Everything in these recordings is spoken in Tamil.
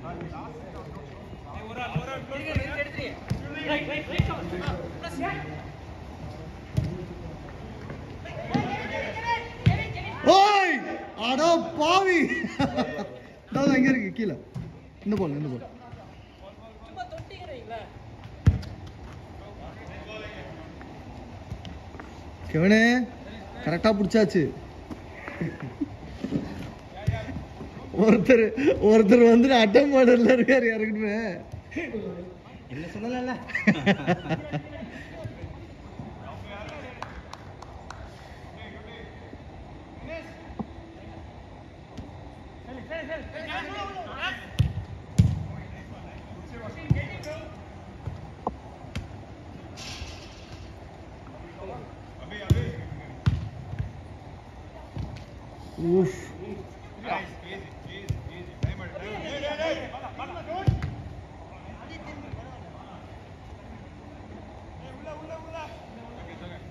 ஓய் அடோ பாவி நான் எங்க இருக்கு கீழே இந்த போல் சும்மா தொட்டிக்கிறீங்களா கெவனே கரெக்டா பிடிச்சாச்சு ஒருத்தர் வந்து அட்டம் மாடல்ல இருக்காரு யாருக்குமே என்ன சொல்லல Oof.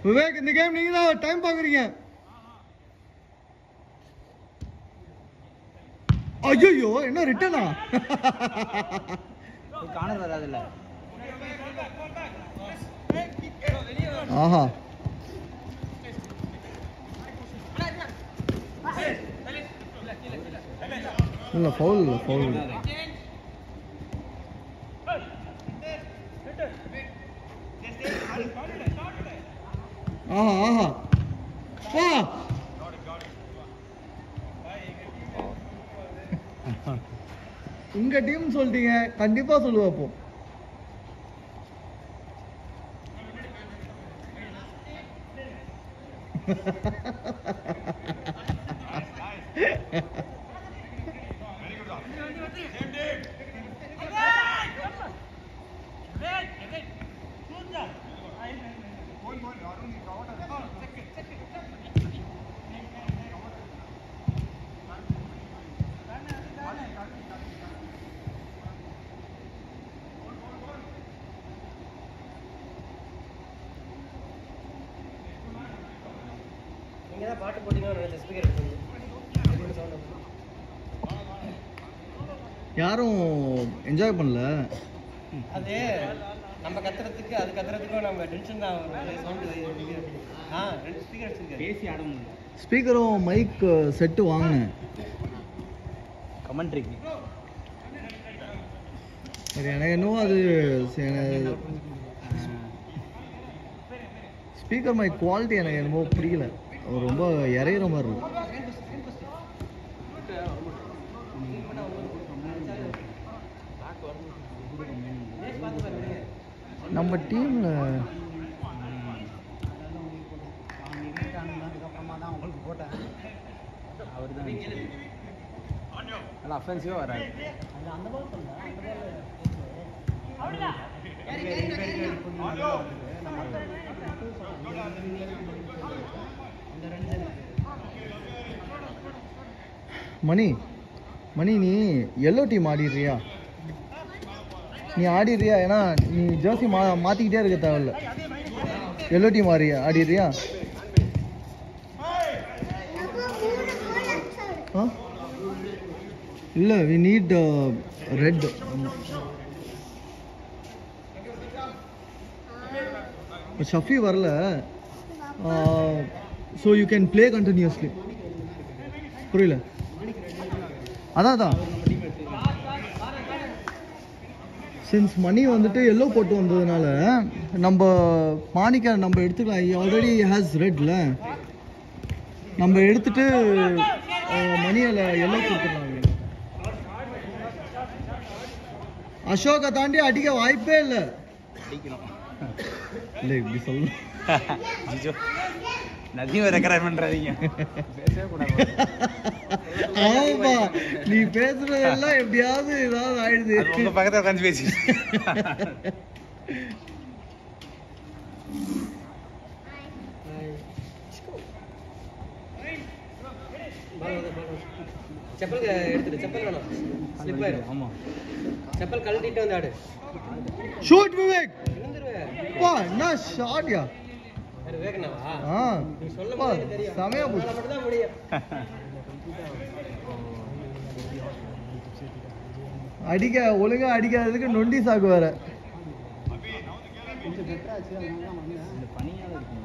விவேக் இந்த கேம் நீங்க தான் டைம் பாக்குறீங்க. ஐயோ என்ன ரிட்டனா காணர் வராதுல்ல. ஆஹா இல்ல ஃபவுல் ஆஹா உங்க டீம் சொல்லிட்டீங்க கண்டிப்பா சொல்லுவா அப்போ. பாட்டு போட்டீங்கன்னா ஸ்பீக்கர் யாரும் என்ஜாய் பண்ணல. அது நம்ம கத்துறதுக்கு அது கத்துறதுக்கும் நம்ம டென்ஷன் தான் சவுண்ட். ரெண்டு ஸ்பீக்கர் வச்சிருக்கேன் பேசி ஆட முடியல. ஸ்பீக்கரும் மைக் செட்டு வாங்கினேன் கமெண்ட்ரிக்கு. எனக்கு என்னவோ அது ஸ்பீக்கர் மைக் குவாலிட்டி எனக்கு என்னமோ பிடிக்கல. ரொம்ப இறையிற மாதிரி இருக்கும். நம்ம டீம்ல அவர் தான் நல்லா அஃபென்சிவா வராது. மணி நீ எல்லோ டீம் ஆடிடுறியா? நீ ஆடிடுறியா? ஏன்னா நீ ஜெர்சி மாற்றிக்கிட்டே இருக்க தேவையில்ல. எல்லோ டீம் ஆடிடுறியா? இல்லை வி நீட் ரெட். ஷஃபி வரல. So you can play continuously. புரியல? அதான் சின்ஸ் மணி வந்துட்டு எல்லோ போட்டு வந்ததுனால நம்ம மாணிக்கா நம்ம எடுத்துக்கலாம். ஆல்ரெடி ஹேஸ் ரெட்ல நம்ம எடுத்துட்டு மணியில் எல்லோ கொடுத்துடலாம். அசோகை தாண்டி அடிக்க வாய்ப்பே இல்லை. இல்லை இப்படி சொல்லணும். நதியும் ரெக்கமெண்ட் பண்றாதீங்க. ஆமா நீ பேசுறதெல்லாம் எப்படியாவது ஏதாவது ஆயிடுது. உங்க பக்கத்துல உட்காந்து பேசி செப்பல் எடுத்துட்டு செப்பல் வேணும் ஸ்லிப் ஆயிடும். ஆமா செப்பல் கழட்டிட்டு வந்து ஆடு. ஷூட் விவேக். விழுந்துருவேன். வா என்ன ஷாட்யா. வேகனாவா? நீ சொல்லும்போது தெரியும். சமயா போச்சு. மட்டும் தான் முடியும். அடிக்க ஒழுங்கா அடிக்காததுக்கு நொண்டி சாக்கு வேற. கொஞ்சம் பெட்டரா ஆச்சு அதனால இந்த பனியால இருக்கு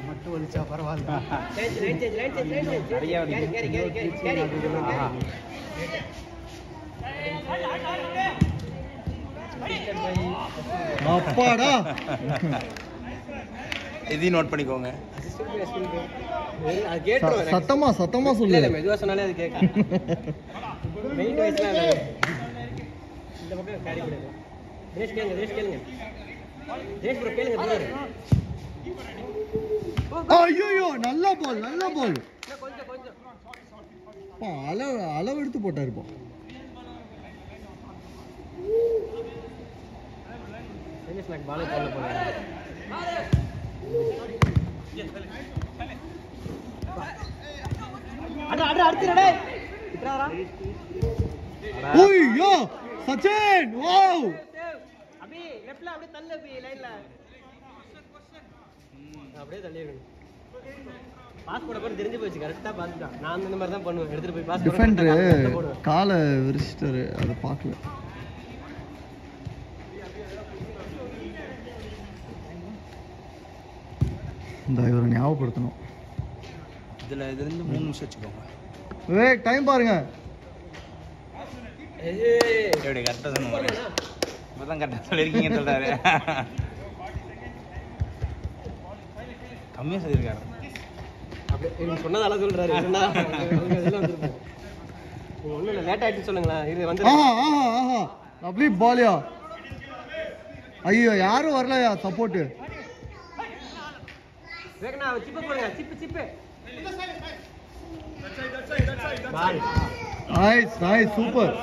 மட்டும் வலிச்சா பரவாயில்ல. நிறைய அப்பாடா இதையும் நோட் பண்ணிக்கோங்க. சத்தமா சத்தமா சொல்லு. மெதுவா சொன்னாலே அது கேட்க. வெயிட் வைஸ்லாம் இல்ல. இந்த பக்கம் கேரி பண்ணுங்க. ரேஸ் கேளுங்க. ரேஸ் ப்ரோ கேளுங்க ப்ரோ. ஐயோ நல்ல பால். கொஞ்சம் அளவு எடுத்து போட்டாரு பா. சைனஸ் மேக் பாலே போடல போறாங்க. அடுத்துடா. விட்றாரா? ஓய்யோ சச்சின் வாவ். அபி லெஃப்ட்ல அப்படியே தள்ளு அபி லைன்ல. அப்படியே தள்ளிரணும். பாஸ் போட போற தெரிஞ்சு போச்சு. கரெக்ட்டா பாத்துட்டான். நான் இந்த மாதிரி தான் பண்ணுவேன். எடுத்துட்டு போய் பாஸ் டிஃபெண்டர் காலை விரிச்சிட்டாரு. அதை பார்க்கல. இந்த இவரை ஞாபகப்படுத்தணும். இதுல இருந்து 3 நிமிஷம் வச்சுக்கோங்க. டைம் பாருங்க. எப்படி கரெக்டா சொன்னீங்க. இப்பதான் கரெக்டா சொல்லிருக்கீங்கன்னு சொல்றாரு. கம்மியா சொல்லிருக்காரு. அப்படியே நீங்க சொன்னதால சொல்றாரு. சொன்னா அதெல்லாம் வந்துரும். ஒண்ணும் இல்ல லேட் ஆயிடுச்சு சொல்லுங்களா. இது வந்து ஆஹா லவ்லி பாலியா. ஐயோ யாரும் வரலையா சப்போர்ட். வேகனா சிப்பு போடுங்க. Chip ball. Nice super.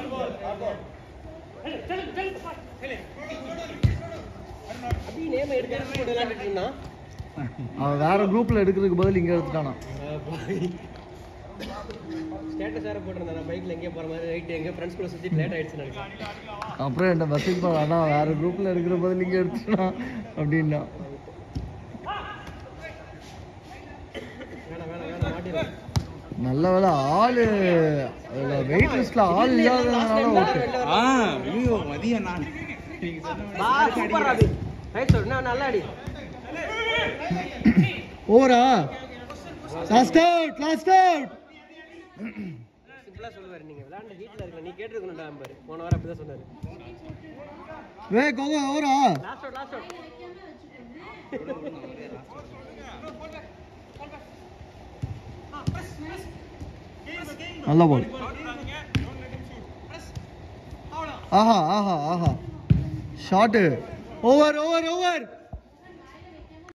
Abhi name எடுத்து போடலாம் அப்படினா அவன் வேற குரூப்ல எடுக்கிறதுக்கு பதில் இங்க எடுத்துட்டானா. ஸ்டேட்டஸ் வேற போட்டுருந்தா பைக்ல எங்க போற மாதிரி ரைட் எங்க ஃப்ரெண்ட்ஸ் கூட சுத்தி லேட் ஆயிடுச்சு நினைக்கிறேன். அப்புறம் என்ன மெசேஜ் பண்ணா வேற குரூப்ல எடுக்கிற பதில் இங்க எடுத்துட்டானா அப்படின்னா. வேணாம் மாட்டிடுறேன். நல்ல வேளை ஆளு வெயிட் லிஸ்ட்ல ஆள் இல்லாதனால ஓகே. ஐயோ மதிய நான் நீங்க சொன்ன சூப்பர் அபி. ரைட் சைடு நல்லா அடி. ஓவரா லாஸ்ட் அவுட். சிம்பிளா சொல்லுவாரு. நீங்க விளையாண்ட ஹீட்ல இருக்க நீ கேட்டிருக்கணும்டா அம்பர். போன வாரம் அப்படிதான் சொன்னாரு. ஓவரா லாஸ்ட் அவுட். நல்ல பால். ஆஹா ஷாட். ஓவர்